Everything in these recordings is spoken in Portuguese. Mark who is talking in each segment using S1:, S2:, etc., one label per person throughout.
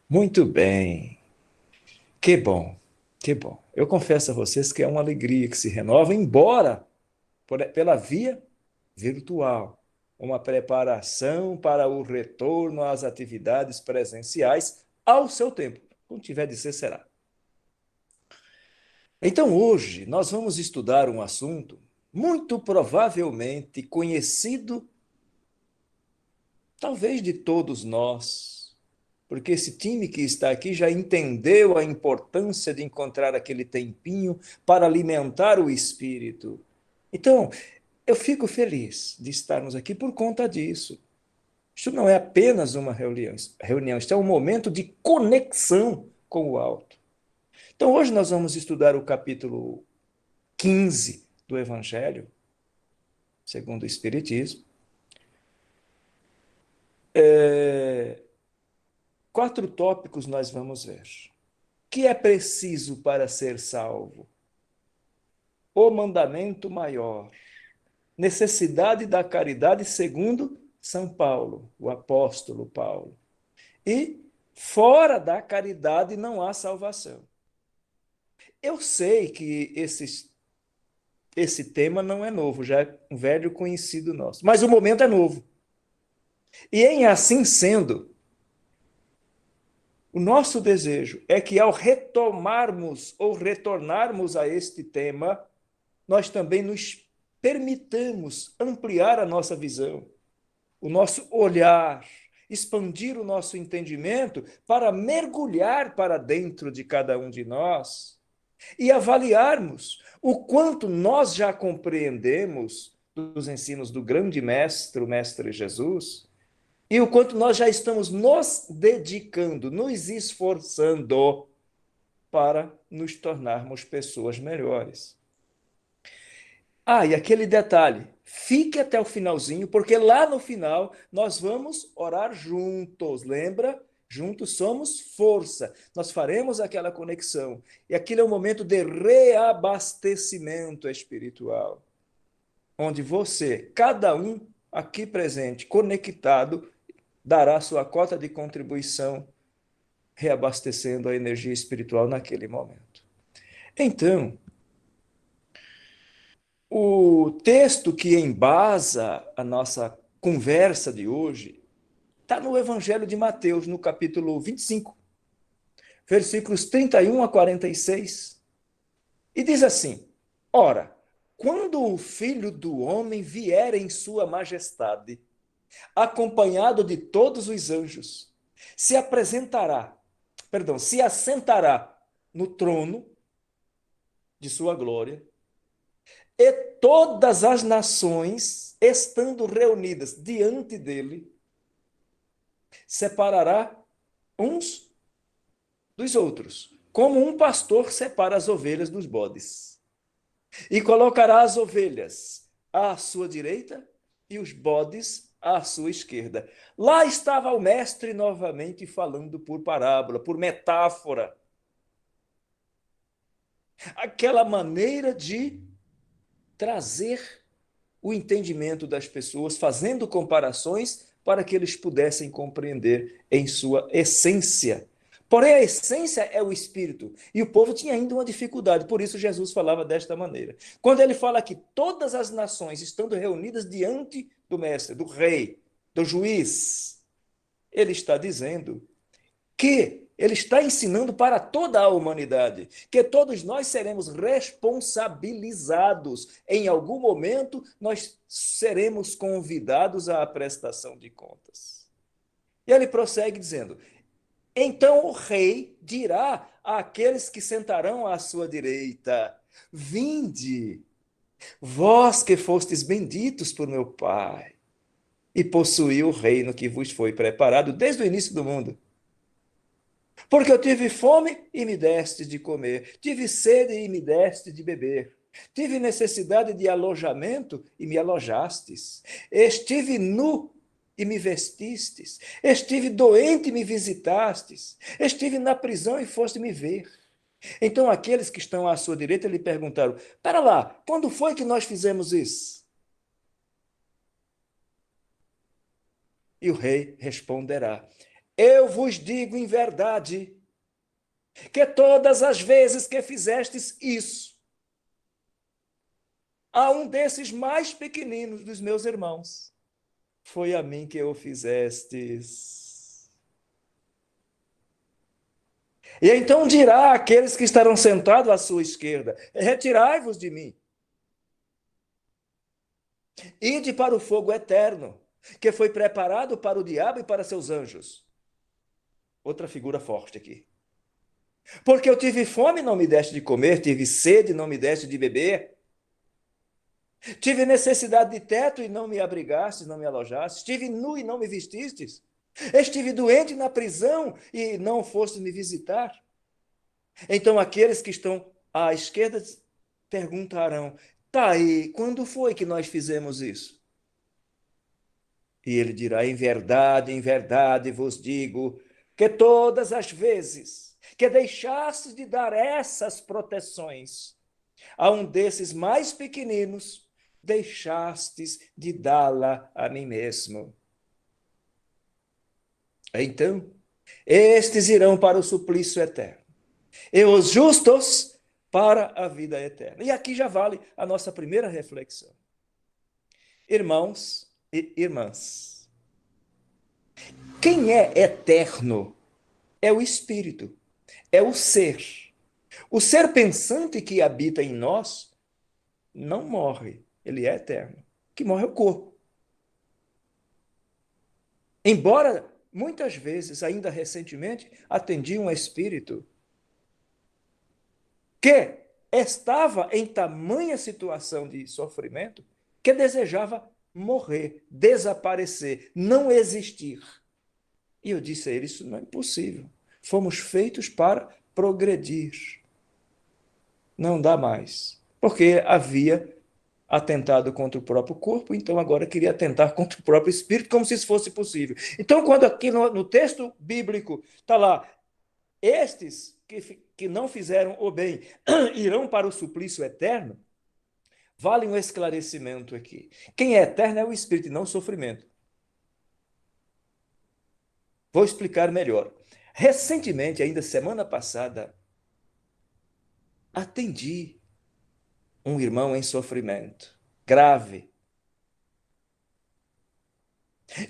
S1: Muito bem, que bom, que bom. Eu confesso a vocês que é uma alegria que se renova, embora pela via virtual, uma preparação para o retorno às atividades presenciais ao seu tempo. Quando tiver de ser, será. Então, hoje, nós vamos estudar um assunto muito provavelmente conhecido, talvez de todos nós, porque esse time que está aqui já entendeu a importância de encontrar aquele tempinho para alimentar o espírito. Então, eu fico feliz de estarmos aqui por conta disso. Isto não é apenas uma reunião, isto é um momento de conexão com o alto. Então, hoje nós vamos estudar o capítulo 15 do Evangelho, segundo o Espiritismo. Quatro tópicos nós vamos ver. O que é preciso para ser salvo? O mandamento maior. Necessidade da caridade segundo São Paulo, o apóstolo Paulo. E fora da caridade não há salvação. Eu sei que esse tema não é novo, já é um velho conhecido nosso, mas o momento é novo. E em assim sendo, o nosso desejo é que ao retomarmos ou retornarmos a este tema, nós também nos permitamos ampliar a nossa visão, o nosso olhar, expandir o nosso entendimento para mergulhar para dentro de cada um de nós e avaliarmos o quanto nós já compreendemos dos ensinos do grande mestre, o Mestre Jesus, e o quanto nós já estamos nos dedicando, nos esforçando para nos tornarmos pessoas melhores. Ah, e aquele detalhe, fique até o finalzinho, porque lá no final nós vamos orar juntos, lembra? Juntos somos força. Nós faremos aquela conexão. E aquele é um momento de reabastecimento espiritual, onde você, cada um aqui presente, conectado, dará sua cota de contribuição, reabastecendo a energia espiritual naquele momento. Então, o texto que embasa a nossa conversa de hoje está no Evangelho de Mateus, no capítulo 25, versículos 31 a 46. E diz assim: Ora, quando o Filho do Homem vier em sua majestade, acompanhado de todos os anjos, se apresentará, perdão, se assentará no trono de sua glória, e todas as nações, estando reunidas diante dele, separará uns dos outros, como um pastor separa as ovelhas dos bodes. E colocará as ovelhas à sua direita e os bodes à sua esquerda. Lá estava o mestre novamente falando por parábola, por metáfora. Aquela maneira de trazer o entendimento das pessoas, fazendo comparações para que eles pudessem compreender em sua essência. Porém, a essência é o espírito. E o povo tinha ainda uma dificuldade, por isso Jesus falava desta maneira. Quando ele fala que todas as nações estando reunidas diante do mestre, do rei, do juiz, ele está dizendo que ele está ensinando para toda a humanidade, que todos nós seremos responsabilizados. Em algum momento, nós seremos convidados à prestação de contas. E ele prossegue dizendo: Então o rei dirá àqueles que sentarão à sua direita: Vinde, vós que fostes benditos por meu Pai, e possuí o reino que vos foi preparado desde o início do mundo. Porque eu tive fome e me deste de comer, tive sede e me deste de beber, tive necessidade de alojamento e me alojastes, estive nu e me vestistes, estive doente e me visitastes, estive na prisão e foste me ver. Então aqueles que estão à sua direita lhe perguntaram: Para lá, quando foi que nós fizemos isso? E o rei responderá: Eu vos digo em verdade que todas as vezes que fizestes isso, a um desses mais pequeninos dos meus irmãos, foi a mim que o fizestes. E então dirá àqueles que estarão sentados à sua esquerda: retirai-vos de mim, ide para o fogo eterno, que foi preparado para o diabo e para seus anjos. Outra figura forte aqui. Porque eu tive fome e não me deste de comer, tive sede e não me deste de beber, tive necessidade de teto e não me abrigastes, não me alojastes, estive nu e não me vestistes, estive doente na prisão e não foste me visitar. Então aqueles que estão à esquerda perguntarão: tá aí, quando foi que nós fizemos isso? E ele dirá: em verdade vos digo, que todas as vezes que deixastes de dar essas proteções a um desses mais pequeninos, deixastes de dá-la a mim mesmo. Então, estes irão para o suplício eterno, e os justos para a vida eterna. E aqui já vale a nossa primeira reflexão. Irmãos e irmãs, quem é eterno é o Espírito, é o ser. O ser pensante que habita em nós não morre, ele é eterno. O que morre é o corpo. Embora muitas vezes, ainda recentemente, atendi um espírito que estava em tamanha situação de sofrimento que desejava morrer, desaparecer, não existir. E eu disse a ele: isso não é impossível. Fomos feitos para progredir. Não dá mais. Porque havia atentado contra o próprio corpo, então agora queria atentar contra o próprio espírito, como se isso fosse possível. Então, quando aqui no texto bíblico está lá, estes que não fizeram o bem irão para o suplício eterno, vale um esclarecimento aqui. Quem é eterno é o espírito e não o sofrimento. Vou explicar melhor. Recentemente, ainda semana passada, atendi um irmão em sofrimento grave,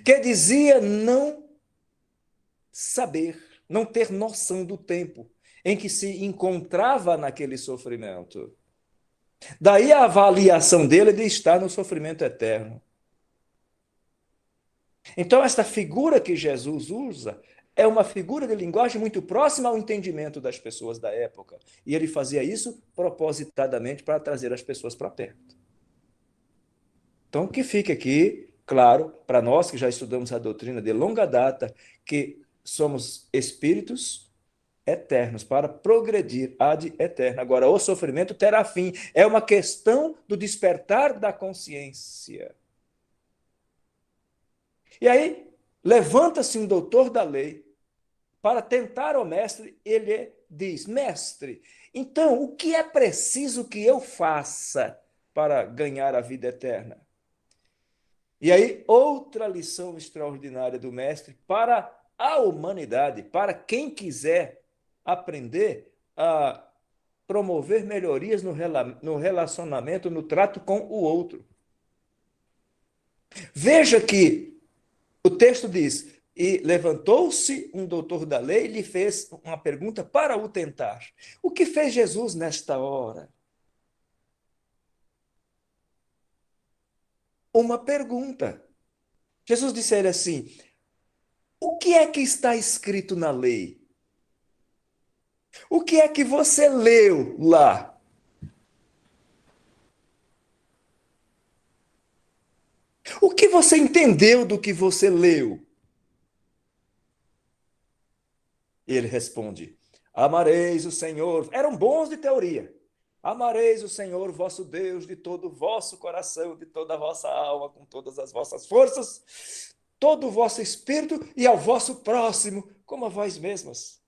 S1: que dizia não saber, não ter noção do tempo em que se encontrava naquele sofrimento. Daí a avaliação dele de estar no sofrimento eterno. Então, esta figura que Jesus usa é uma figura de linguagem muito próxima ao entendimento das pessoas da época. E ele fazia isso propositadamente para trazer as pessoas para perto. Então, que fique aqui, claro, para nós que já estudamos a doutrina de longa data, que somos espíritos eternos, para progredir ad eterna. Agora, o sofrimento terá fim. É uma questão do despertar da consciência. E aí, levanta-se um doutor da lei para tentar o mestre. Ele diz: mestre, então, o que é preciso que eu faça para ganhar a vida eterna? E aí, outra lição extraordinária do mestre para a humanidade, para quem quiser aprender a promover melhorias no relacionamento, no trato com o outro. Veja que o texto diz: e levantou-se um doutor da lei e lhe fez uma pergunta para o tentar. O que fez Jesus nesta hora? Uma pergunta. Jesus disse a ele assim: o que é que está escrito na lei? O que é que você leu lá? O que você entendeu do que você leu? E ele responde: amareis o Senhor. Eram bons de teoria. Amareis o Senhor vosso Deus de todo o vosso coração, de toda a vossa alma, com todas as vossas forças, todo o vosso espírito e ao vosso próximo, como a vós mesmos.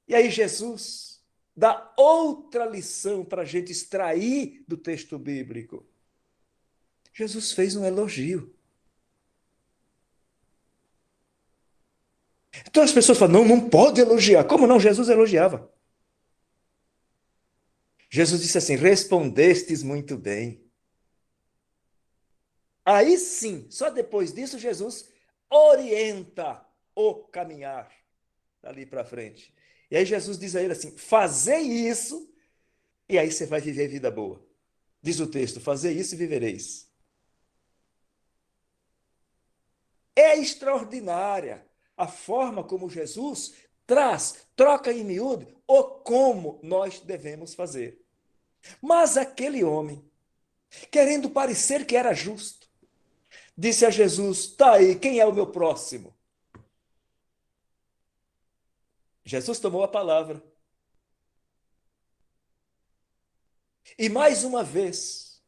S1: E aí Jesus dá outra lição para a gente extrair do texto bíblico. Jesus fez um elogio. Então as pessoas falam, não, não pode elogiar. Como não? Jesus elogiava. Jesus disse assim: respondestes muito bem. Aí sim, só depois disso, Jesus orienta o caminhar dali para frente. E aí Jesus diz a ele assim: fazei isso, e aí você vai viver vida boa. Diz o texto: fazei isso e vivereis. É extraordinária a forma como Jesus traz, troca em miúdo o como nós devemos fazer. Mas aquele homem, querendo parecer que era justo, disse a Jesus: tá aí, quem é o meu próximo? Jesus tomou a palavra. E mais uma vez,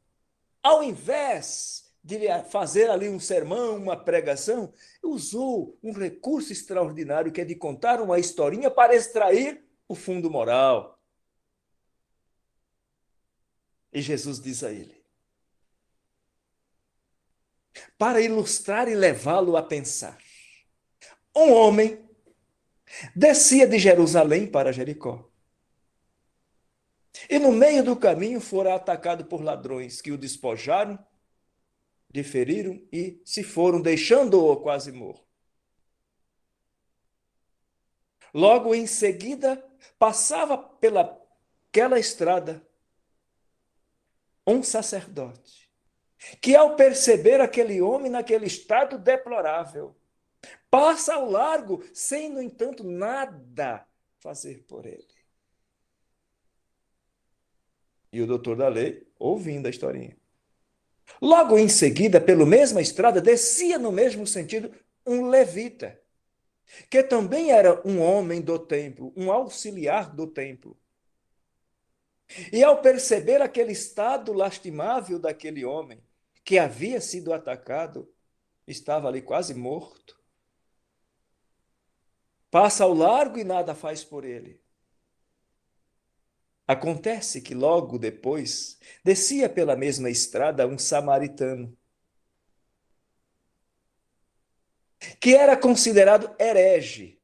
S1: ao invés de fazer ali um sermão, uma pregação, usou um recurso extraordinário que é de contar uma historinha para extrair o fundo moral. E Jesus diz a ele, para ilustrar e levá-lo a pensar: um homem descia de Jerusalém para Jericó. E no meio do caminho fora atacado por ladrões que o despojaram, lhe feriram e se foram, deixando-o quase morto. Logo em seguida, passava pelaquela estrada um sacerdote, que ao perceber aquele homem naquele estado deplorável, passa ao largo, sem, no entanto, nada fazer por ele. E o doutor da lei, ouvindo a historinha. Logo em seguida, pela mesma estrada, descia no mesmo sentido um levita, que também era um homem do templo, um auxiliar do templo. E ao perceber aquele estado lastimável daquele homem, que havia sido atacado, estava ali quase morto, passa ao largo e nada faz por ele. Acontece que logo depois descia pela mesma estrada um samaritano, que era considerado herege,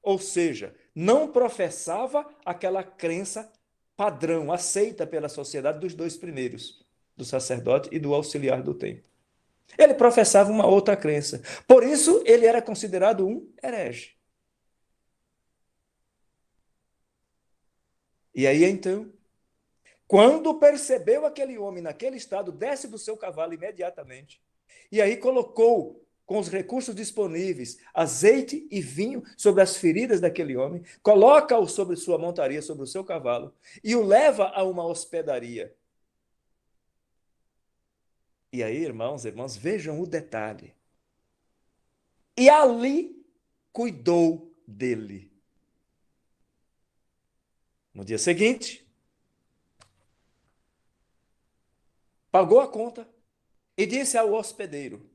S1: ou seja, não professava aquela crença padrão, aceita pela sociedade dos dois primeiros, do sacerdote e do auxiliar do templo. Ele professava uma outra crença. Por isso, ele era considerado um herege. E aí, então, quando percebeu aquele homem naquele estado, desce do seu cavalo imediatamente. E aí colocou, com os recursos disponíveis, azeite e vinho sobre as feridas daquele homem, coloca-o sobre sua montaria, sobre o seu cavalo, e o leva a uma hospedaria. E aí, irmãos, vejam o detalhe. E ali cuidou dele. No dia seguinte, pagou a conta e disse ao hospedeiro: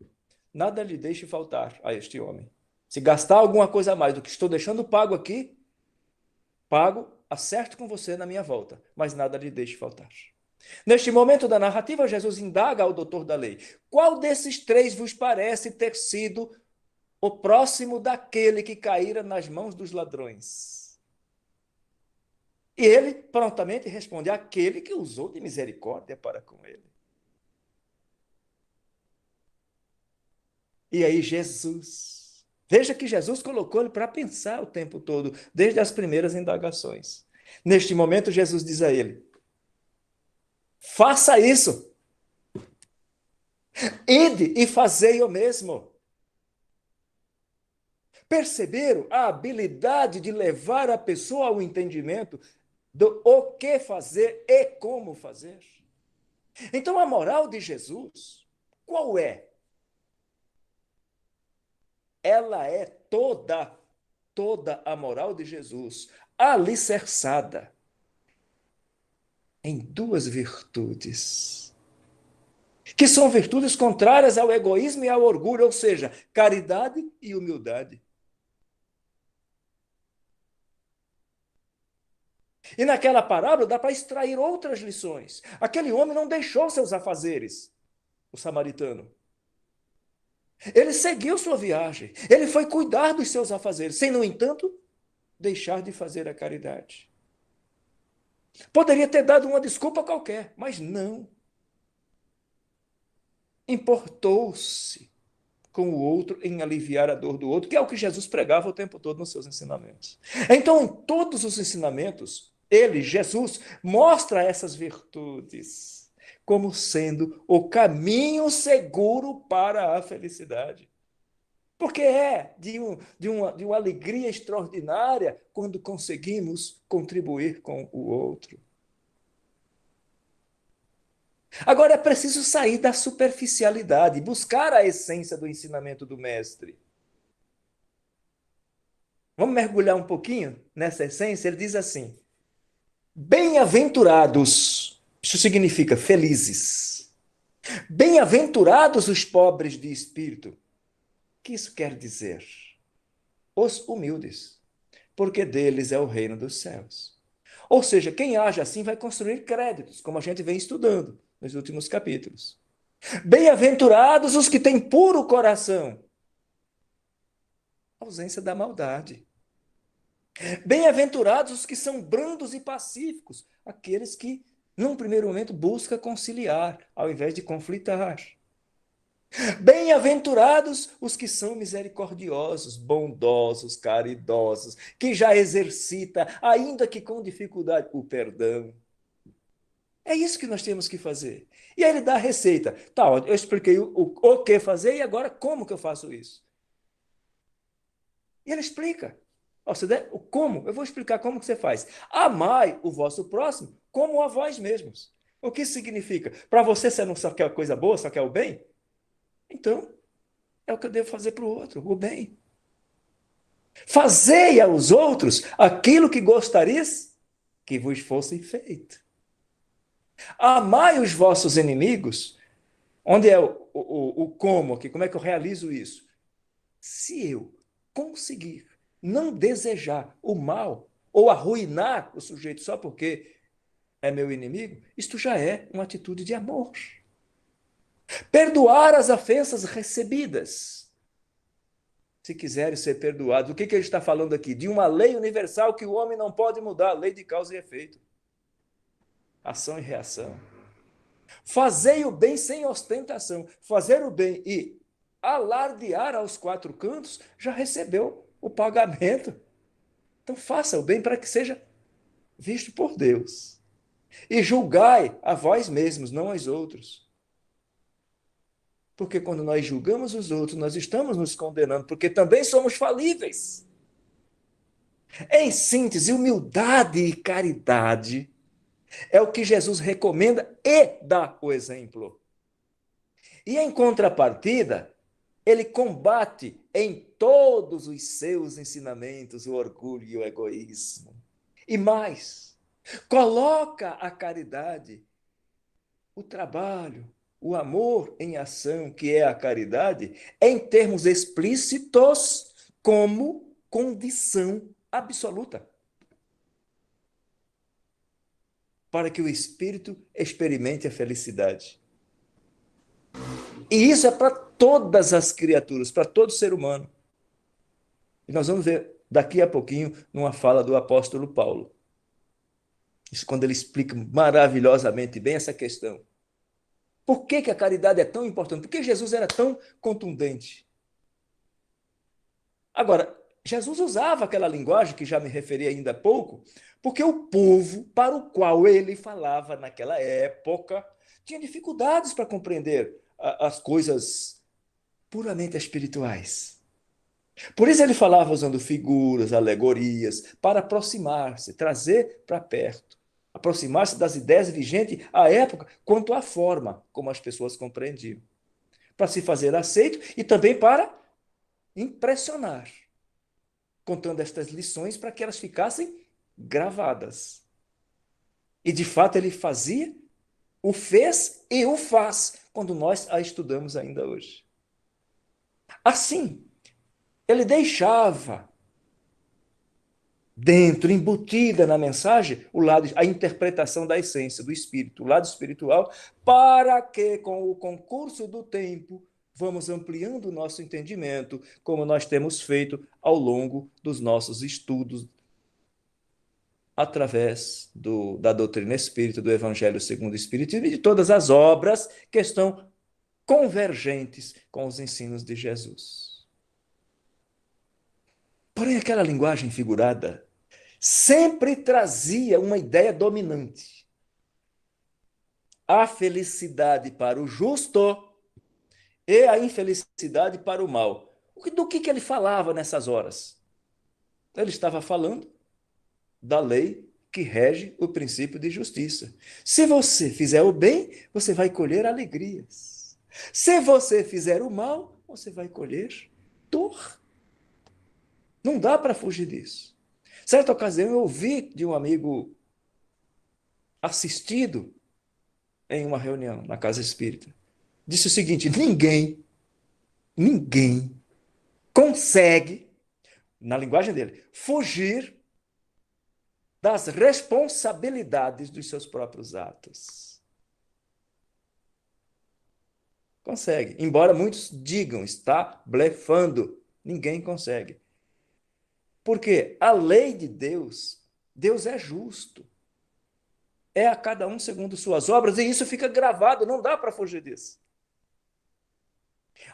S1: nada lhe deixe faltar a este homem. Se gastar alguma coisa a mais do que estou deixando pago aqui, pago, acerto com você na minha volta, mas nada lhe deixe faltar. Neste momento da narrativa, Jesus indaga ao doutor da lei: qual desses três vos parece ter sido o próximo daquele que caíra nas mãos dos ladrões? E ele prontamente responde: aquele que usou de misericórdia para com ele. E aí Jesus, veja que Jesus colocou ele para pensar o tempo todo, desde as primeiras indagações. Neste momento, Jesus diz a ele: faça isso, ide e fazei o mesmo. Perceberam a habilidade de levar a pessoa ao entendimento do o que fazer e como fazer? Então, a moral de Jesus, qual é? Ela é toda a moral de Jesus, alicerçada em duas virtudes, que são virtudes contrárias ao egoísmo e ao orgulho, ou seja, caridade e humildade. E naquela parábola dá para extrair outras lições. Aquele homem não deixou seus afazeres, o samaritano. Ele seguiu sua viagem. Ele foi cuidar dos seus afazeres, sem, no entanto, deixar de fazer a caridade. Poderia ter dado uma desculpa qualquer, mas não. Importou-se com o outro em aliviar a dor do outro, que é o que Jesus pregava o tempo todo nos seus ensinamentos. Então, em todos os ensinamentos, ele, Jesus, mostra essas virtudes como sendo o caminho seguro para a felicidade. Porque é de uma alegria extraordinária quando conseguimos contribuir com o outro. Agora é preciso sair da superficialidade, buscar a essência do ensinamento do mestre. Vamos mergulhar um pouquinho nessa essência? Ele diz assim: bem-aventurados, isso significa felizes. Bem-aventurados os pobres de espírito. O que isso quer dizer? Os humildes, porque deles é o reino dos céus. Ou seja, quem age assim vai construir créditos, como a gente vem estudando nos últimos capítulos. Bem-aventurados os que têm puro coração, ausência da maldade. Bem-aventurados os que são brandos e pacíficos, aqueles que, num primeiro momento, buscam conciliar, ao invés de conflitar. Bem-aventurados os que são misericordiosos, bondosos, caridosos, que já exercita, ainda que com dificuldade, o perdão. É isso que nós temos que fazer. E aí ele dá a receita. Tá, eu expliquei o que fazer e agora como que eu faço isso? E ele explica. Ó, o como? Eu vou explicar como que você faz. Amai o vosso próximo como a vós mesmos. O que isso significa? Para você não só quer coisa boa, só quer o bem? Então, é o que eu devo fazer para o outro, o bem. Fazei aos outros aquilo que gostarias que vos fosse feito. Amai os vossos inimigos. Onde é o como aqui? Como é que eu realizo isso? Se eu conseguir não desejar o mal ou arruinar o sujeito só porque é meu inimigo, isto já é uma atitude de amor. Perdoar as ofensas recebidas. Se quiserem ser perdoados, o que ele está falando aqui? De uma lei universal que o homem não pode mudar, lei de causa e efeito. Ação e reação. Fazei o bem sem ostentação. Fazer o bem e alardear aos quatro cantos já recebeu o pagamento. Então faça o bem para que seja visto por Deus. E julgai a vós mesmos, não aos outros. Porque quando nós julgamos os outros, nós estamos nos condenando, porque também somos falíveis. Em síntese, humildade e caridade é o que Jesus recomenda e dá o exemplo. E em contrapartida, ele combate em todos os seus ensinamentos o orgulho e o egoísmo. E mais, coloca a caridade, o trabalho, o amor em ação, que é a caridade, em termos explícitos, como condição absoluta para que o espírito experimente a felicidade. E isso é para todas as criaturas, para todo ser humano. E nós vamos ver daqui a pouquinho numa fala do apóstolo Paulo. Isso quando ele explica maravilhosamente bem essa questão. Por que a caridade é tão importante? Por que Jesus era tão contundente? Agora, Jesus usava aquela linguagem que já me referi ainda há pouco, porque o povo para o qual ele falava naquela época tinha dificuldades para compreender as coisas puramente espirituais. Por isso ele falava usando figuras, alegorias, para aproximar-se, trazer para perto, aproximar-se das ideias vigentes à época quanto à forma como as pessoas compreendiam, para se fazer aceito e também para impressionar, contando estas lições para que elas ficassem gravadas. E de fato ele fazia, o fez e o faz quando nós a estudamos ainda hoje. Assim, ele deixava dentro, embutida na mensagem, a interpretação da essência do espírito, o lado espiritual, para que, com o concurso do tempo, vamos ampliando o nosso entendimento, como nós temos feito ao longo dos nossos estudos, através da doutrina espírita, do Evangelho segundo o Espiritismo e de todas as obras que estão convergentes com os ensinos de Jesus. Porém, aquela linguagem figurada sempre trazia uma ideia dominante. A felicidade para o justo e a infelicidade para o mal. Do que ele falava nessas horas? Ele estava falando da lei que rege o princípio de justiça. Se você fizer o bem, você vai colher alegrias. Se você fizer o mal, você vai colher dor. Não dá para fugir disso. Certa ocasião eu ouvi de um amigo assistido em uma reunião na casa espírita. Disse o seguinte: ninguém consegue, na linguagem dele, fugir das responsabilidades dos seus próprios atos. Consegue. Embora muitos digam, está blefando, ninguém consegue. Porque a lei de Deus, Deus é justo. É a cada um segundo suas obras, e isso fica gravado, não dá para fugir disso.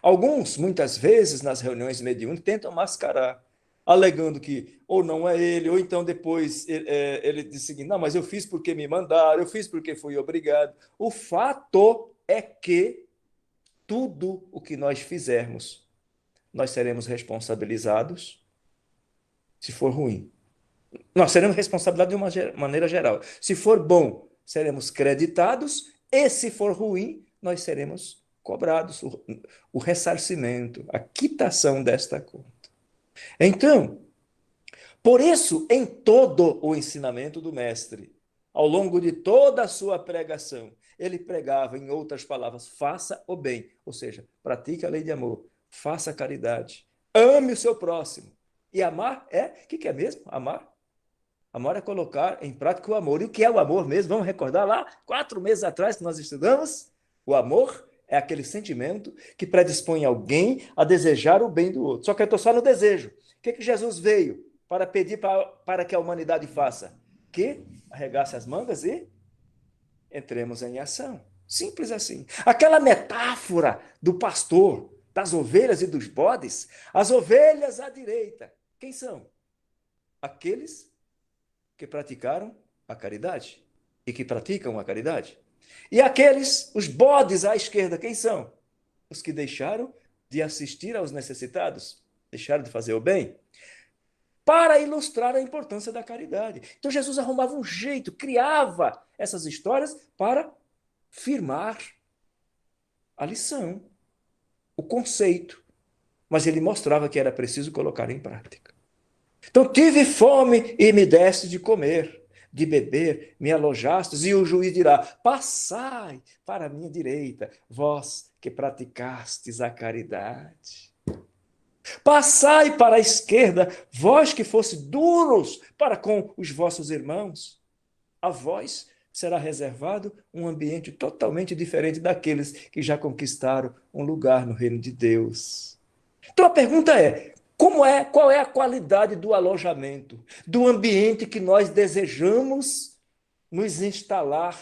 S1: Alguns, muitas vezes, nas reuniões mediúnicas, tentam mascarar, alegando que ou não é ele, ou então depois ele diz o seguinte: não, mas eu fiz porque me mandaram, eu fiz porque fui obrigado. O fato é que tudo o que nós fizermos, nós seremos responsabilizados se for ruim. Nós seremos responsabilizados de uma maneira geral. Se for bom, seremos creditados, e se for ruim, nós seremos cobrados o ressarcimento, a quitação desta conta. Então, por isso, em todo o ensinamento do mestre, ao longo de toda a sua pregação, ele pregava, em outras palavras, faça o bem, ou seja, pratique a lei de amor, faça a caridade, ame o seu próximo. E amar o que é mesmo? Amar? Amor é colocar em prática o amor. E o que é o amor mesmo? Vamos recordar lá, 4 meses atrás que nós estudamos? O amor é aquele sentimento que predispõe alguém a desejar o bem do outro. Só que eu estou só no desejo. O que Jesus veio para pedir para que a humanidade faça? Que arregace as mangas e entremos em ação. Simples assim. Aquela metáfora do pastor, das ovelhas e dos bodes, as ovelhas à direita, quem são? Aqueles que praticaram a caridade e que praticam a caridade. E aqueles, os bodes à esquerda, quem são? Os que deixaram de assistir aos necessitados, deixaram de fazer o bem, para ilustrar a importância da caridade. Então Jesus arrumava um jeito, criava essas histórias para firmar a lição, o conceito, mas ele mostrava que era preciso colocar em prática. Então tive fome e me deste de comer, de beber, me alojastes, e o juiz dirá: passai para a minha direita, vós que praticastes a caridade. Passai para a esquerda, vós que fosse duros para com os vossos irmãos. A vós será reservado um ambiente totalmente diferente daqueles que já conquistaram um lugar no reino de Deus. Então a pergunta é: qual é a qualidade do alojamento, do ambiente que nós desejamos nos instalar?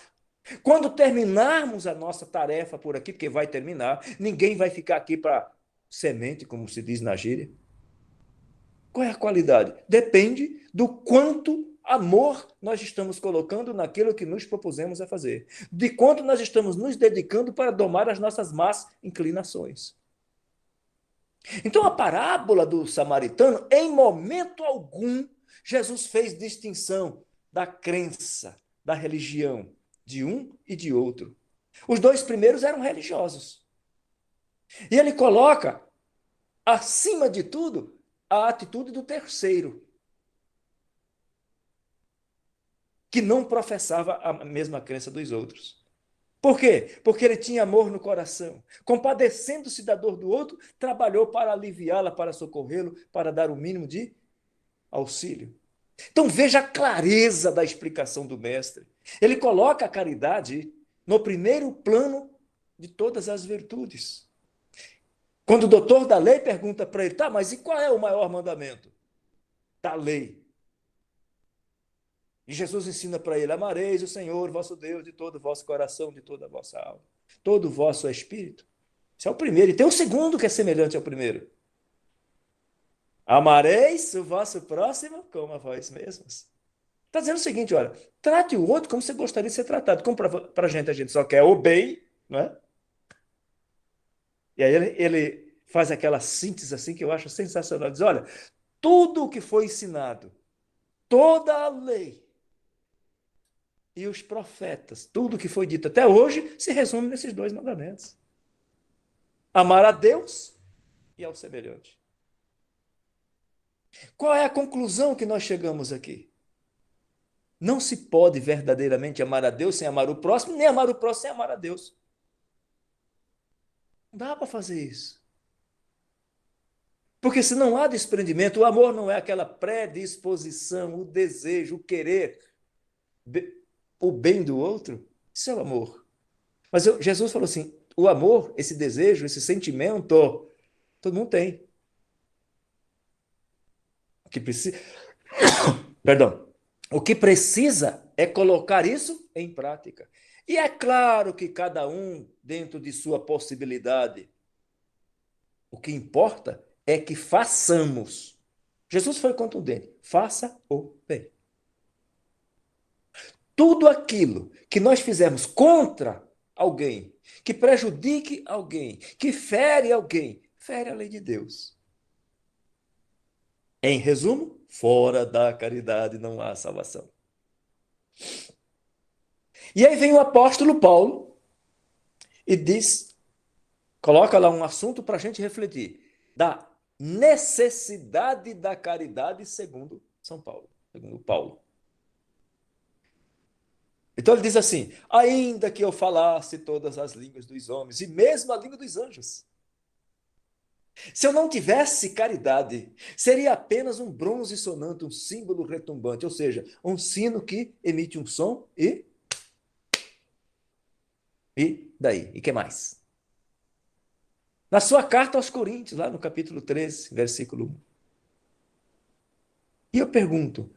S1: Quando terminarmos a nossa tarefa por aqui, porque vai terminar, ninguém vai ficar aqui para semente, como se diz na gíria. Qual é a qualidade? Depende do quanto amor nós estamos colocando naquilo que nos propusemos a fazer, de quanto nós estamos nos dedicando para domar as nossas más inclinações. Então, a parábola do samaritano, em momento algum, Jesus fez distinção da crença, da religião, de um e de outro. Os 2 primeiros eram religiosos. E ele coloca, acima de tudo, a atitude do terceiro, que não professava a mesma crença dos outros. Por quê? Porque ele tinha amor no coração. Compadecendo-se da dor do outro, trabalhou para aliviá-la, para socorrê-lo, para dar o mínimo de auxílio. Então veja a clareza da explicação do mestre. Ele coloca a caridade no primeiro plano de todas as virtudes. Quando o doutor da lei pergunta para ele, tá, mas e qual é o maior mandamento da lei? E Jesus ensina para ele, amareis o Senhor, vosso Deus, de todo o vosso coração, de toda a vossa alma, todo o vosso espírito. Esse é o primeiro. E tem o segundo que é semelhante ao primeiro. Amareis o vosso próximo como a vós mesmos. Está dizendo o seguinte, olha, trate o outro como você gostaria de ser tratado. Como para a gente só quer o bem, né? E aí ele faz aquela síntese assim que eu acho sensacional. Diz, olha, tudo o que foi ensinado, toda a lei e os profetas, tudo o que foi dito até hoje, se resume nesses dois mandamentos. Amar a Deus e ao semelhante. Qual é a conclusão que nós chegamos aqui? Não se pode verdadeiramente amar a Deus sem amar o próximo, nem amar o próximo sem amar a Deus. Não dá para fazer isso. Porque se não há desprendimento, o amor não é aquela predisposição, o desejo, o querer, o bem do outro. Isso é o amor. Mas Jesus falou assim: o amor, esse desejo, esse sentimento, todo mundo tem. O que precisa, perdão, o que precisa é colocar isso em prática. E é claro que cada um, dentro de sua possibilidade, o que importa é que façamos. Jesus foi contundente: faça o bem. Tudo aquilo que nós fizermos contra alguém, que prejudique alguém, que fere alguém, fere a lei de Deus. Em resumo, fora da caridade não há salvação. E aí vem o apóstolo Paulo e diz, coloca lá um assunto para a gente refletir, da necessidade da caridade segundo São Paulo, segundo Paulo. Então ele diz assim: ainda que eu falasse todas as línguas dos homens e mesmo a língua dos anjos, se eu não tivesse caridade, seria apenas um bronze sonante, um símbolo retumbante, ou seja, um sino que emite um som e daí? E que mais? Na sua carta aos Coríntios, lá no capítulo 13, versículo 1. E eu pergunto,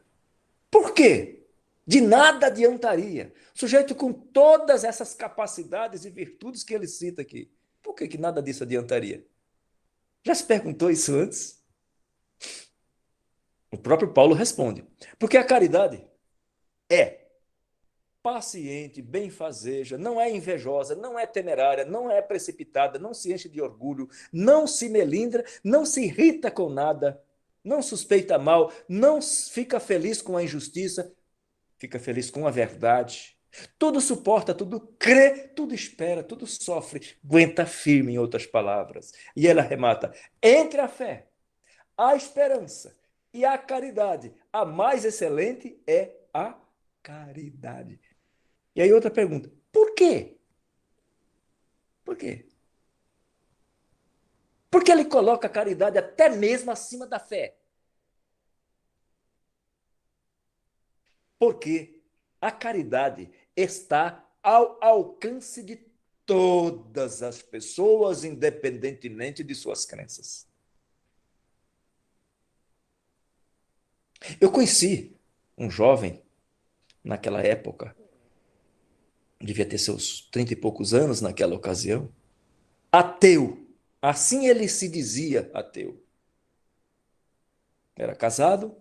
S1: por quê? De nada adiantaria. Sujeito com todas essas capacidades e virtudes que ele cita aqui. Por que nada disso adiantaria? Já se perguntou isso antes? O próprio Paulo responde. Porque a caridade é paciente, benfazeja, não é invejosa, não é temerária, não é precipitada, não se enche de orgulho, não se melindra, não se irrita com nada, não suspeita mal, não fica feliz com a injustiça, fica feliz com a verdade. Tudo suporta, tudo crê, tudo espera, tudo sofre, aguenta firme, em outras palavras. E ela arremata: entre a fé, a esperança e a caridade, a mais excelente é a caridade. E aí outra pergunta, por quê? Por quê? Porque ele coloca a caridade até mesmo acima da fé. Porque a caridade está ao alcance de todas as pessoas, independentemente de suas crenças. Eu conheci um jovem naquela época, devia ter seus 30 e poucos anos naquela ocasião, ateu. Assim ele se dizia ateu. Era casado,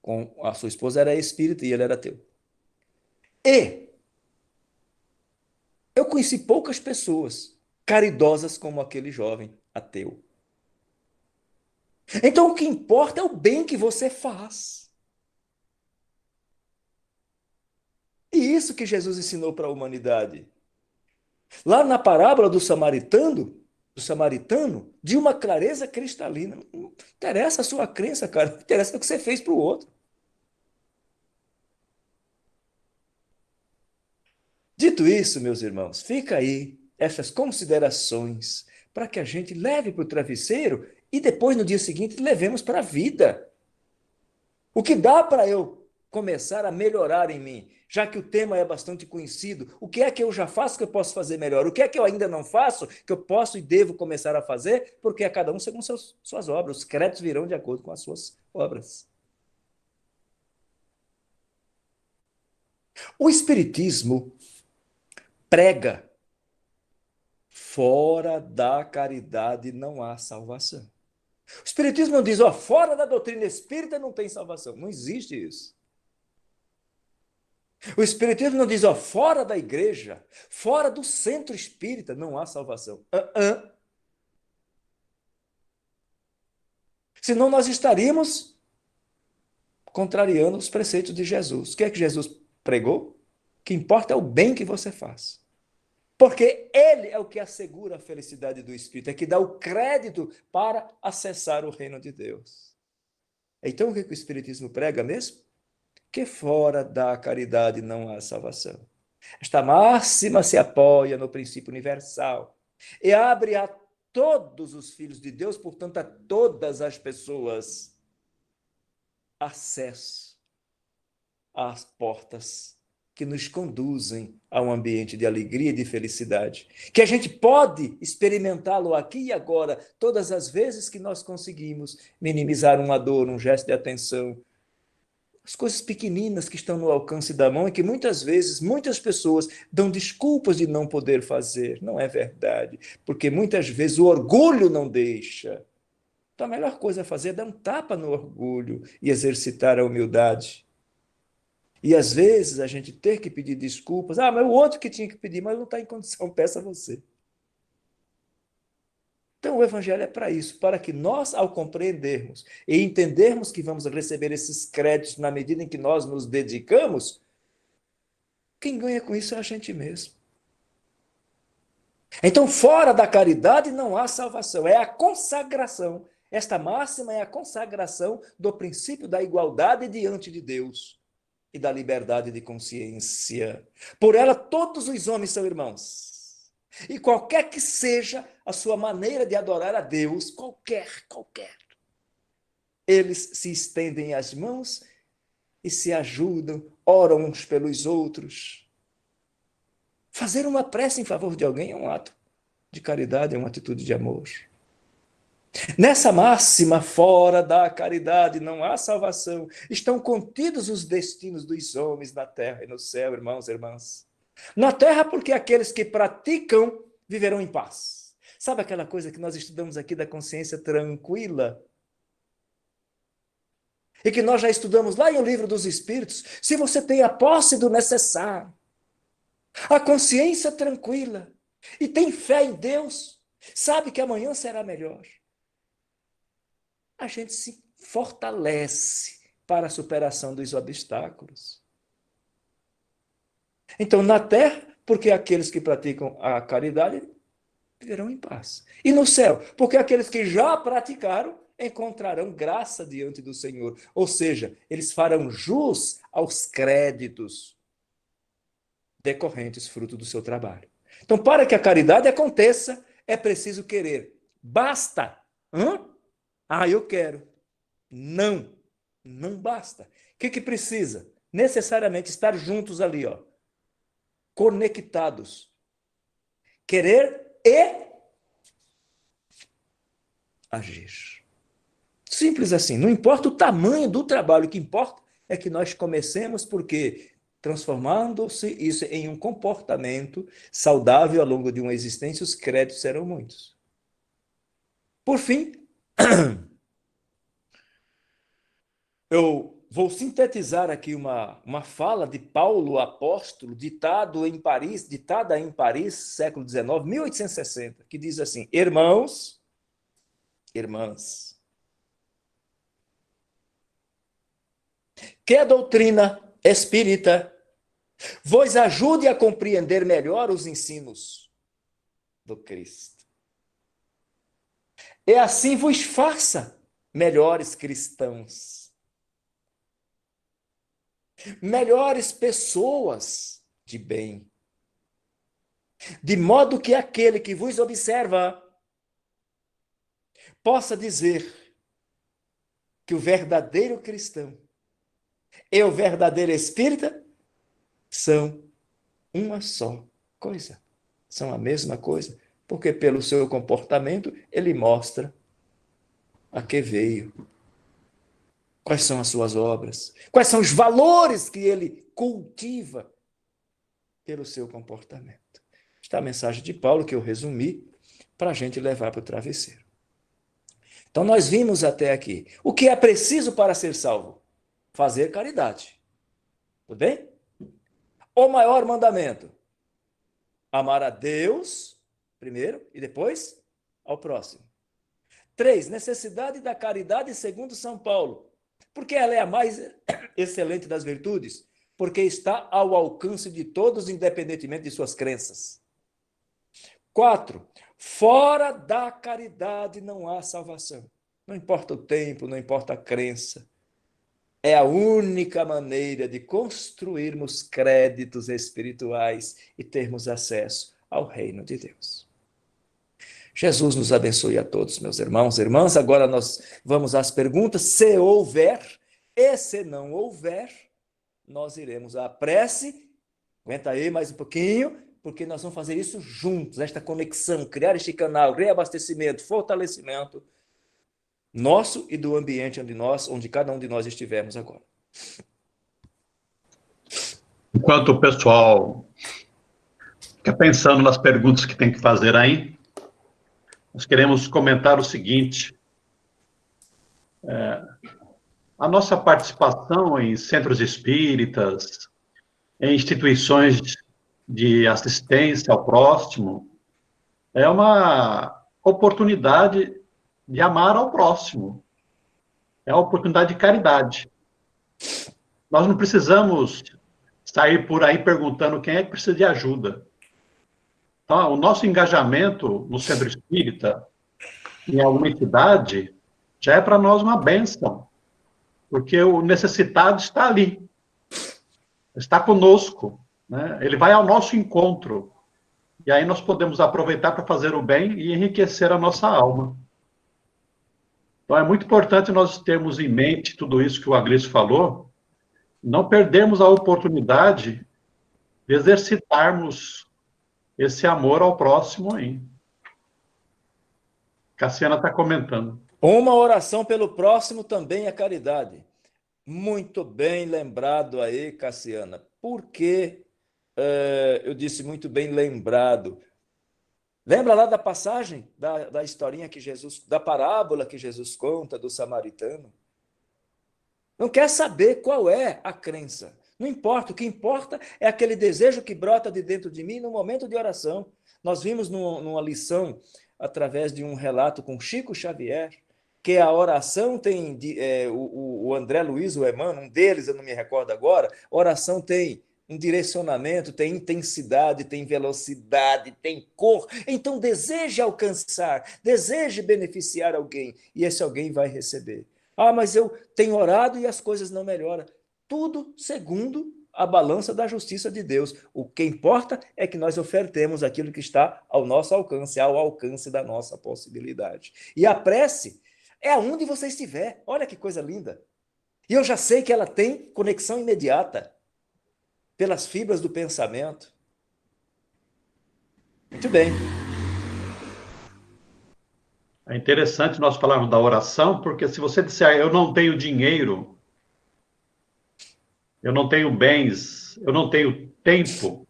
S1: com a sua esposa era espírita e ele era ateu. E eu conheci poucas pessoas caridosas como aquele jovem ateu. Então o que importa é o bem que você faz. E isso que Jesus ensinou para a humanidade. Lá na parábola do samaritano, de uma clareza cristalina. Não interessa a sua crença, cara, não interessa o que você fez para o outro. Dito isso, meus irmãos, fica aí essas considerações para que a gente leve para o travesseiro e depois, no dia seguinte, levemos para a vida. O que dá para eu começar a melhorar em mim? Já que o tema é bastante conhecido, o que é que eu já faço que eu posso fazer melhor? O que é que eu ainda não faço que eu posso e devo começar a fazer? Porque é cada um segundo suas obras. Os créditos virão de acordo com as suas obras. O Espiritismo prega: fora da caridade não há salvação. O Espiritismo não diz, ó, fora da doutrina espírita não tem salvação. Não existe isso. O Espiritismo não diz, ó, fora da igreja, fora do centro espírita não há salvação. Senão nós estaríamos contrariando os preceitos de Jesus. O que é que Jesus pregou? O que importa é o bem que você faz. Porque ele é o que assegura a felicidade do espírito, é que dá o crédito para acessar o reino de Deus. Então, o que o Espiritismo prega mesmo? Que fora da caridade não há salvação. Esta máxima se apoia no princípio universal e abre a todos os filhos de Deus, portanto, a todas as pessoas, acesso às portas que nos conduzem a um ambiente de alegria e de felicidade, que a gente pode experimentá-lo aqui e agora, todas as vezes que nós conseguimos minimizar uma dor, um gesto de atenção, as coisas pequeninas que estão no alcance da mão e que muitas vezes, muitas pessoas dão desculpas de não poder fazer. Não é verdade, porque muitas vezes o orgulho não deixa. Então a melhor coisa a fazer é dar um tapa no orgulho e exercitar a humildade. E às vezes a gente ter que pedir desculpas. Ah, mas o outro que tinha que pedir, mas não está em condição, peça você. Então, o Evangelho é para isso, para que nós, ao compreendermos e entendermos que vamos receber esses créditos na medida em que nós nos dedicamos, quem ganha com isso é a gente mesmo. Então, fora da caridade não há salvação, é a consagração. Esta máxima é a consagração do princípio da igualdade diante de Deus e da liberdade de consciência. Por ela, todos os homens são irmãos. E qualquer que seja a sua maneira de adorar a Deus, qualquer, eles se estendem as mãos e se ajudam, oram uns pelos outros. Fazer uma prece em favor de alguém é um ato de caridade, é uma atitude de amor. Nessa máxima, fora da caridade não há salvação, estão contidos os destinos dos homens na terra e no céu, irmãos e irmãs. Na terra, porque aqueles que praticam viverão em paz. Sabe aquela coisa que nós estudamos aqui da consciência tranquila? E que nós já estudamos lá em O Livro dos Espíritos. Se você tem a posse do necessário, a consciência tranquila, e tem fé em Deus, sabe que amanhã será melhor, a gente se fortalece para a superação dos obstáculos. Então, na terra, porque aqueles que praticam a caridade viverão em paz. E no céu, porque aqueles que já praticaram encontrarão graça diante do Senhor. Ou seja, eles farão jus aos créditos decorrentes fruto do seu trabalho. Então, para que a caridade aconteça, é preciso querer. Basta. Ah, eu quero. Não, não basta. O que precisa? Necessariamente estar juntos ali, ó, conectados. Querer e agir. Simples assim. Não importa o tamanho do trabalho, o que importa é que nós comecemos, porque transformando-se isso em um comportamento saudável ao longo de uma existência, os créditos serão muitos. Por fim, eu vou sintetizar aqui uma fala de Paulo, apóstolo, ditada em Paris, século XIX, 1860, que diz assim: irmãos, irmãs, que a doutrina espírita vos ajude a compreender melhor os ensinos do Cristo. E assim vos faça melhores cristãos, melhores pessoas de bem, de modo que aquele que vos observa possa dizer que o verdadeiro cristão e o verdadeiro espírita são uma só coisa. São a mesma coisa, porque pelo seu comportamento ele mostra a que veio. Quais são as suas obras? Quais são os valores que ele cultiva pelo seu comportamento? Está a mensagem de Paulo que eu resumi para a gente levar para o travesseiro. Então nós vimos até aqui. O que é preciso para ser salvo? Fazer caridade. Tudo bem? O maior mandamento: amar a Deus primeiro e depois ao próximo. 3. Necessidade da caridade segundo São Paulo. Porque ela é a mais excelente das virtudes? Porque está ao alcance de todos, independentemente de suas crenças. 4. Fora da caridade não há salvação. Não importa o tempo, não importa a crença. É a única maneira de construirmos créditos espirituais e termos acesso ao reino de Deus. Jesus nos abençoe a todos, meus irmãos e irmãs. Agora nós vamos às perguntas. Se houver, e se não houver, nós iremos à prece. Aguenta aí mais um pouquinho, porque nós vamos fazer isso juntos, esta conexão, criar este canal, reabastecimento, fortalecimento nosso e do ambiente onde cada um de nós estivermos agora.
S2: Enquanto o pessoal fica pensando nas perguntas que tem que fazer aí, nós queremos comentar o seguinte: a nossa participação em centros espíritas, em instituições de assistência ao próximo, é uma oportunidade de amar ao próximo, é uma oportunidade de caridade. Nós não precisamos sair por aí perguntando quem é que precisa de ajuda. Então, o nosso engajamento no centro espírita, em alguma entidade, já é para nós uma bênção, porque o necessitado está ali, está conosco, né? Ele vai ao nosso encontro, e aí nós podemos aproveitar para fazer o bem e enriquecer a nossa alma. Então, é muito importante nós termos em mente tudo isso que o Aglício falou, não perdermos a oportunidade de exercitarmos esse amor ao próximo aí. Cassiana está comentando.
S1: Uma oração pelo próximo também é caridade. Muito bem lembrado aí, Cassiana. Por que eu disse muito bem lembrado? Lembra lá da passagem, da historinha que Jesus, da parábola que Jesus conta do samaritano? Não quer saber qual é a crença. Não importa, o que importa é aquele desejo que brota de dentro de mim no momento de oração. Nós vimos numa lição, através de um relato com Chico Xavier, que a oração tem, o André Luiz, o Emmanuel, um deles, eu não me recordo agora, oração tem um direcionamento, tem intensidade, tem velocidade, tem cor. Então deseje alcançar, deseje beneficiar alguém, e esse alguém vai receber. Ah, mas eu tenho orado e as coisas não melhoram. Tudo segundo a balança da justiça de Deus. O que importa é que nós ofertemos aquilo que está ao nosso alcance, ao alcance da nossa possibilidade. E a prece é aonde você estiver. Olha que coisa linda. E eu já sei que ela tem conexão imediata pelas fibras do pensamento. Muito bem.
S2: É interessante nós falarmos da oração, porque se você disser, eu não tenho dinheiro, eu não tenho bens, eu não tenho tempo,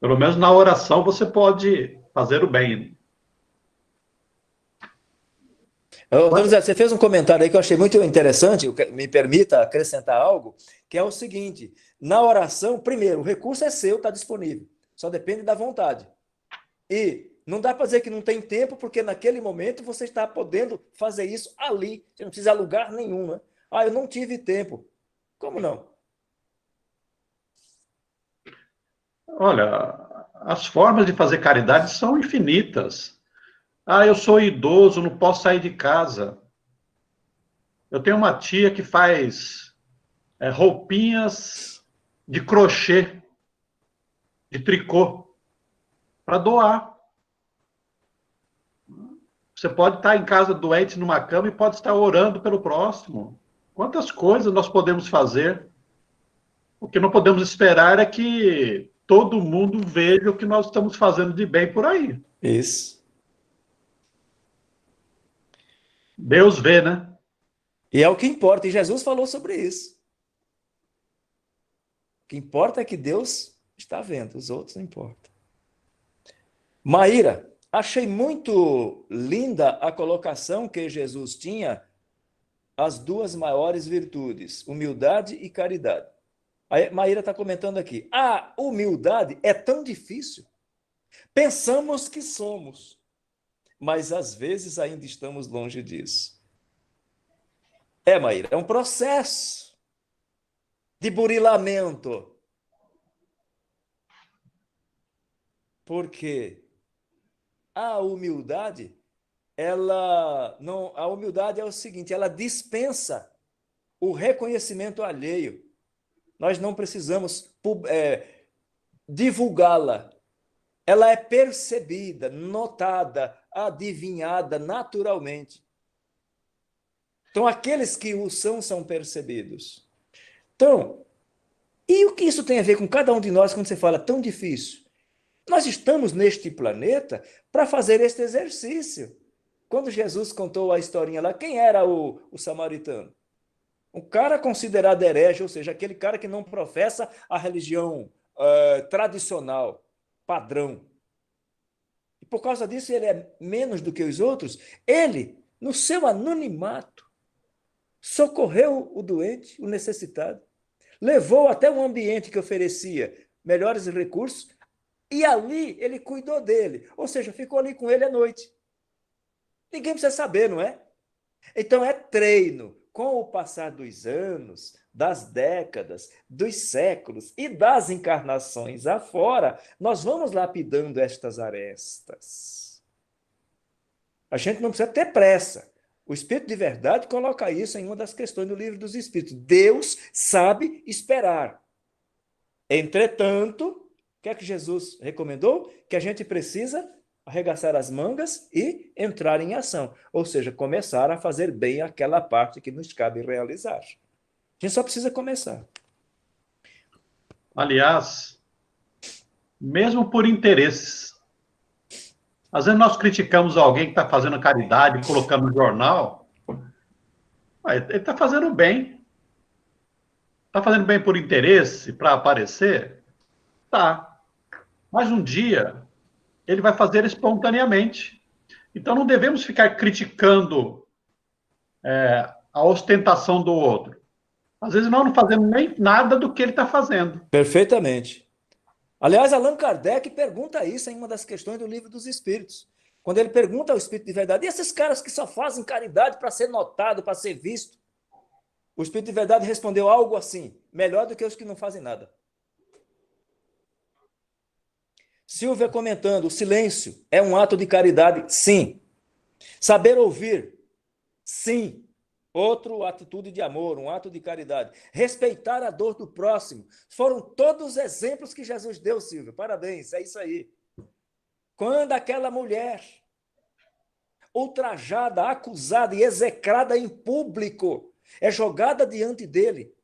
S2: pelo menos na oração você pode fazer o bem.
S1: Dona Zé, você fez um comentário aí que eu achei muito interessante, me permita acrescentar algo, que é o seguinte: na oração, primeiro, o recurso é seu, está disponível, só depende da vontade. E não dá para dizer que não tem tempo, porque naquele momento você está podendo fazer isso ali, você não precisa alugar nenhum, né? Ah, eu não tive tempo. Como não?
S2: Olha, as formas de fazer caridade são infinitas. Ah, eu sou idoso, não posso sair de casa. Eu tenho uma tia que faz roupinhas de crochê, de tricô, para doar. Você pode estar em casa doente numa cama e pode estar orando pelo próximo. Quantas coisas nós podemos fazer? O que não podemos esperar é que todo mundo veja o que nós estamos fazendo de bem por aí.
S1: Isso.
S2: Deus vê, né?
S1: E é o que importa. E Jesus falou sobre isso. O que importa é que Deus está vendo, os outros não importam. Maíra, achei muito linda a colocação que Jesus tinha, as duas maiores virtudes, humildade e caridade. A Maíra está comentando aqui, a humildade é tão difícil. Pensamos que somos, mas às vezes ainda estamos longe disso. Maíra, é um processo de burilamento. Porque a humildade, ela não, a humildade é o seguinte, ela dispensa o reconhecimento alheio. Nós não precisamos divulgá-la. Ela é percebida, notada, adivinhada naturalmente. Então, aqueles que o são percebidos. Então, e o que isso tem a ver com cada um de nós quando você fala tão difícil? Nós estamos neste planeta para fazer este exercício. Quando Jesus contou a historinha lá, quem era o samaritano? Um cara considerado herege, ou seja, aquele cara que não professa a religião tradicional, padrão. E por causa disso ele é menos do que os outros. Ele, no seu anonimato, socorreu o doente, o necessitado, levou até um ambiente que oferecia melhores recursos e ali ele cuidou dele, ou seja, ficou ali com ele à noite. Ninguém precisa saber, não é? Então é treino. Com o passar dos anos, das décadas, dos séculos e das encarnações afora, nós vamos lapidando estas arestas. A gente não precisa ter pressa. O Espírito de Verdade coloca isso em uma das questões do Livro dos Espíritos. Deus sabe esperar. Entretanto, o que é que Jesus recomendou? Que a gente precisa arregaçar as mangas e entrar em ação. Ou seja, começar a fazer bem aquela parte que nos cabe realizar. A gente só precisa começar.
S2: Aliás, mesmo por interesses. Às vezes nós criticamos alguém que está fazendo caridade, colocando no jornal. Ele está fazendo bem. Está fazendo bem por interesse, para aparecer? Tá. Mas um dia ele vai fazer espontaneamente. Então não devemos ficar criticando a ostentação do outro. Às vezes nós não fazemos nem nada do que ele está fazendo.
S1: Perfeitamente. Aliás, Allan Kardec pergunta isso em uma das questões do Livro dos Espíritos. Quando ele pergunta ao Espírito de Verdade, e esses caras que só fazem caridade para ser notado, para ser visto? O Espírito de Verdade respondeu algo assim, melhor do que os que não fazem nada. Silvia comentando, o silêncio é um ato de caridade? Sim. Saber ouvir? Sim. Outra atitude de amor, um ato de caridade. Respeitar a dor do próximo. Foram todos os exemplos que Jesus deu, Silvia. Parabéns, é isso aí. Quando aquela mulher, ultrajada, acusada e execrada em público, é jogada diante dele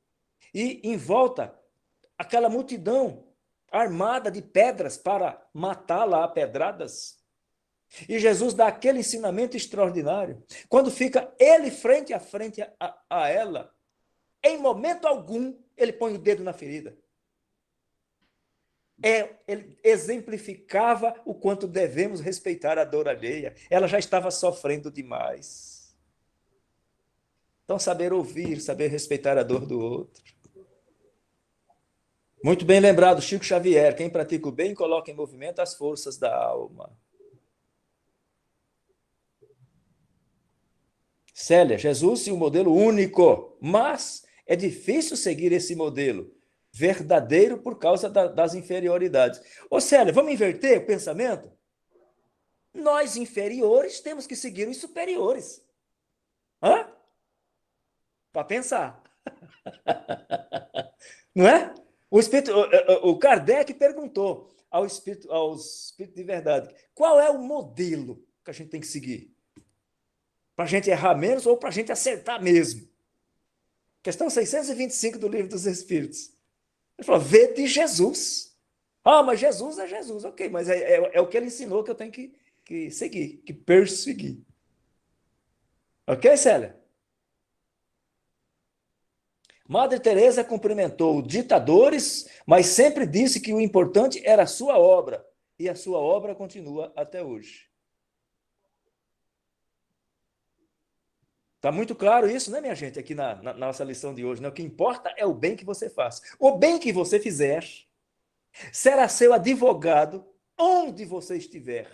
S1: e em volta aquela multidão armada de pedras para matá-la a pedradas. E Jesus dá aquele ensinamento extraordinário. Quando fica ele frente a frente a ela, em momento algum, ele põe o dedo na ferida. Ele exemplificava o quanto devemos respeitar a dor alheia. Ela já estava sofrendo demais. Então, saber ouvir, saber respeitar a dor do outro. Muito bem lembrado, Chico Xavier. Quem pratica o bem coloca em movimento as forças da alma. Célia, Jesus é um modelo único, mas é difícil seguir esse modelo verdadeiro por causa das inferioridades. Ô Célia, vamos inverter o pensamento? Nós, inferiores, temos que seguir os superiores. Hã? Para pensar. Não é? O Kardec perguntou ao espírito de verdade, qual é o modelo que a gente tem que seguir? Para a gente errar menos ou para a gente acertar mesmo? Questão 625 do Livro dos Espíritos. Ele falou, vede Jesus. Ah, mas Jesus é Jesus. Ok, mas é o que ele ensinou que eu tenho que seguir, que perseguir. Ok, Célia? Madre Teresa cumprimentou ditadores, mas sempre disse que o importante era a sua obra. E a sua obra continua até hoje. Está muito claro isso, né, minha gente, aqui na nossa lição de hoje. Né? O que importa é o bem que você faz. O bem que você fizer será seu advogado onde você estiver.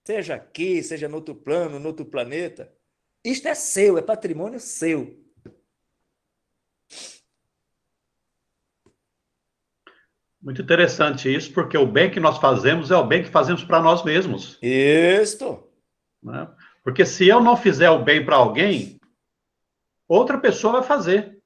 S1: Seja aqui, seja no outro plano, no outro planeta. Isto é seu, é patrimônio seu.
S2: Muito interessante isso, porque o bem que nós fazemos é o bem que fazemos para nós mesmos.
S1: Isto.
S2: Né? Porque se eu não fizer o bem para alguém, outra pessoa vai fazer.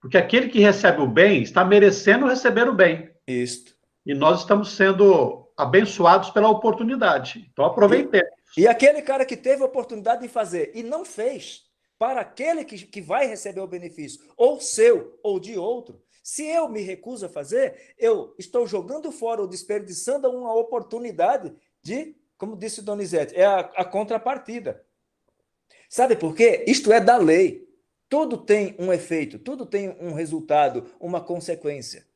S2: Porque aquele que recebe o bem está merecendo receber o bem.
S1: Isto.
S2: E nós estamos sendo abençoados pela oportunidade. Então
S1: E,
S2: aproveitemos.
S1: e aquele cara que teve a oportunidade de fazer e não fez, para aquele que vai receber o benefício, ou seu ou de outro, se eu me recuso a fazer, eu estou jogando fora ou desperdiçando uma oportunidade de, como disse Donizete, é a contrapartida. Sabe por quê? Isto é da lei. Tudo tem um efeito, tudo tem um resultado, uma consequência.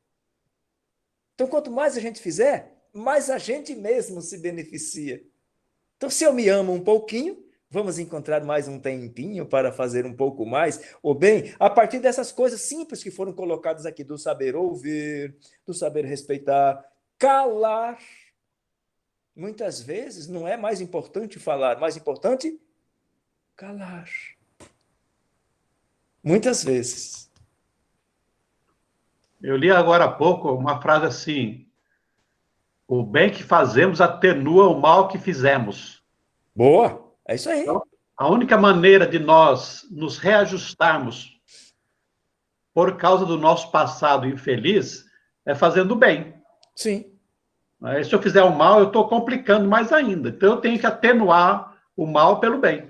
S1: Então, quanto mais a gente fizer, mais a gente mesmo se beneficia. Então, se eu me amo um pouquinho, vamos encontrar mais um tempinho para fazer um pouco mais, ou bem, a partir dessas coisas simples que foram colocadas aqui, do saber ouvir, do saber respeitar, calar. Muitas vezes não é mais importante falar, mais importante calar. Muitas vezes.
S2: Eu li agora há pouco uma frase assim: o bem que fazemos atenua o mal que fizemos.
S1: Boa, é isso aí.
S2: Então, a única maneira de nós nos reajustarmos por causa do nosso passado infeliz é fazendo o bem.
S1: Sim.
S2: Se eu fizer o mal, eu estou complicando mais ainda. Então, eu tenho que atenuar o mal pelo bem.